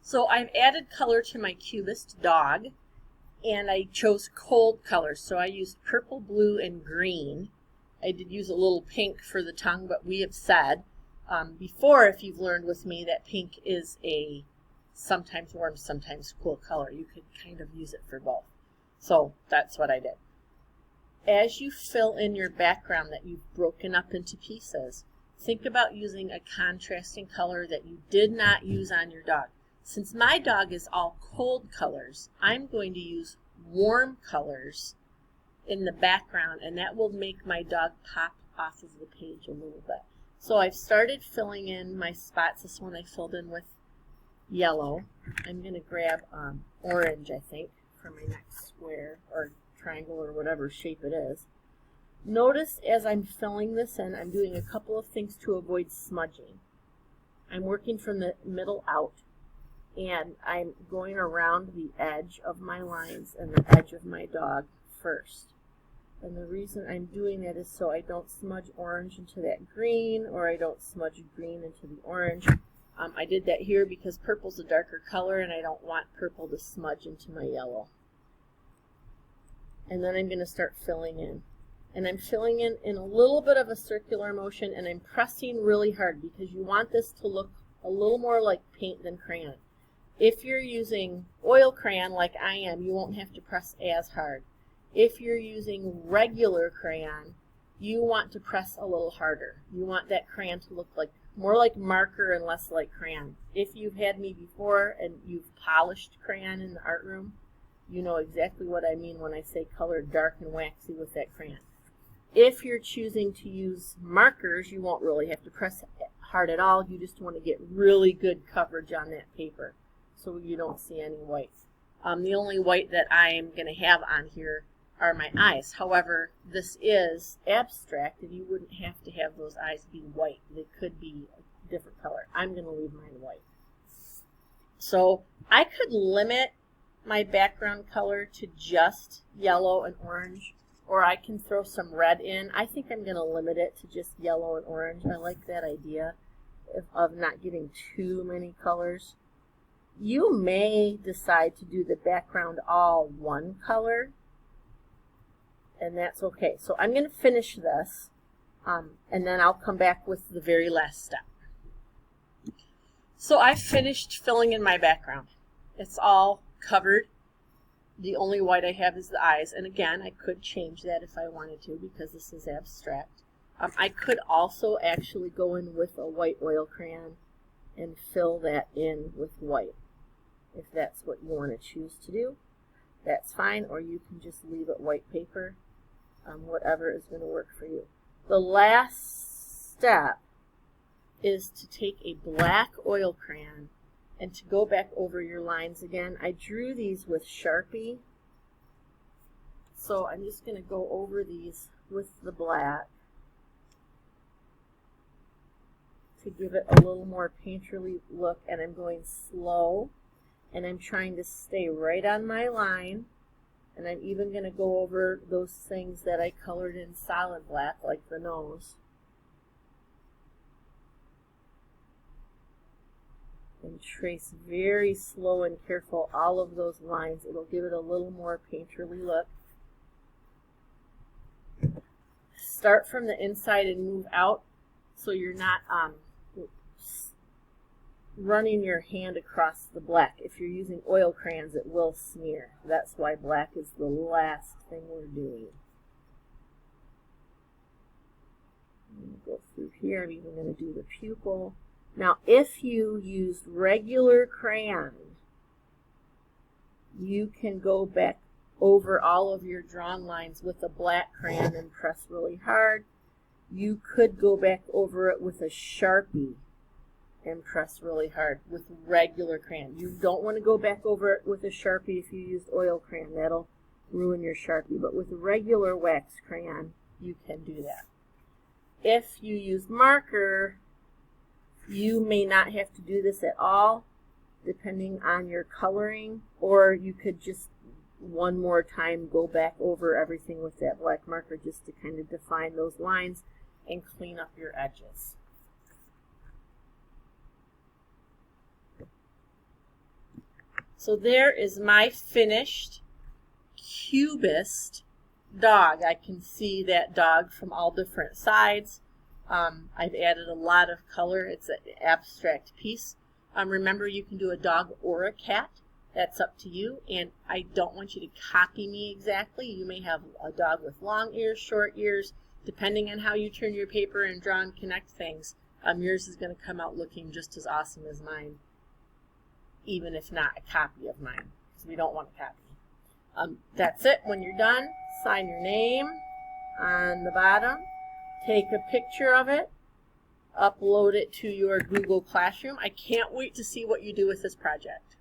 So I've added color to my Cubist dog, and I chose cold colors. So I used purple, blue, and green. I did use a little pink for the tongue, but we have said before, if you've learned with me, that pink is a sometimes warm, sometimes cool color. You could kind of use it for both. So that's what I did. As you fill in your background that you've broken up into pieces, think about using a contrasting color that you did not use on your dog. Since my dog is all cold colors, I'm going to use warm colors in the background, and that will make my dog pop off of the page a little bit. So I've started filling in my spots. This one I filled in with yellow. I'm going to grab orange, I think, for my next square or triangle or whatever shape it is. Notice as I'm filling this in, I'm doing a couple of things to avoid smudging. I'm working from the middle out, and I'm going around the edge of my lines and the edge of my dog first. And the reason I'm doing that is so I don't smudge orange into that green, or I don't smudge green into the orange. I did that here because purple's a darker color, and I don't want purple to smudge into my yellow. And then I'm going to start filling in. And I'm filling in a little bit of a circular motion, and I'm pressing really hard because you want this to look a little more like paint than crayon. If you're using oil crayon like I am, you won't have to press as hard. If you're using regular crayon, you want to press a little harder. You want that crayon to look like more like marker and less like crayon. If you've had me before and you've polished crayon in the art room, you know exactly what I mean when I say color dark and waxy with that crayon. If you're choosing to use markers, you won't really have to press hard at all. You just want to get really good coverage on that paper so you don't see any white. The only white that I'm going to have on here are my eyes. However, this is abstract, and you wouldn't have to have those eyes be white. They could be a different color. I'm going to leave mine white. So I could limit my background color to just yellow and orange, or I can throw some red in. I think I'm going to limit it to just yellow and orange. I like that idea of not getting too many colors. You may decide to do the background all one color, and that's okay. So I'm going to finish this, and then I'll come back with the very last step. So I've finished filling in my background. It's all covered. The only white I have is the eyes, and again, I could change that if I wanted to because this is abstract. I could also actually go in with a white oil crayon and fill that in with white. If that's what you want to choose to do, that's fine, or you can just leave it white paper, whatever is going to work for you. The last step is to take a black oil crayon and to go back over your lines again. I drew these with Sharpie, so I'm just going to go over these with the black to give it a little more painterly look, and I'm going slow, and I'm trying to stay right on my line, and I'm even going to go over those things that I colored in solid black, like the nose. And trace very slow and careful all of those lines. It'll give it a little more painterly look. Start from the inside and move out so you're not running your hand across the black. If you're using oil crayons, it will smear. That's why black is the last thing we're doing. I'm going to go through here. I'm even going to do the pupil. Now, if you used regular crayon, you can go back over all of your drawn lines with a black crayon and press really hard. You could go back over it with a Sharpie and press really hard with regular crayon. You don't want to go back over it with a Sharpie if you used oil crayon. That'll ruin your Sharpie. But with regular wax crayon, you can do that. If you use marker, you may not have to do this at all, depending on your coloring, or you could just one more time go back over everything with that black marker just to kind of define those lines and clean up your edges. So there is my finished Cubist dog. I can see that dog from all different sides. I've added a lot of color. It's an abstract piece. Remember, you can do a dog or a cat. That's up to you, and I don't want you to copy me exactly. You may have a dog with long ears, short ears, depending on how you turn your paper and draw and connect things. Yours is going to come out looking just as awesome as mine, even if not a copy of mine, because we don't want a copy. That's it. When you're done, sign your name on the bottom, take a picture of it, upload it to your Google Classroom. I can't wait to see what you do with this project.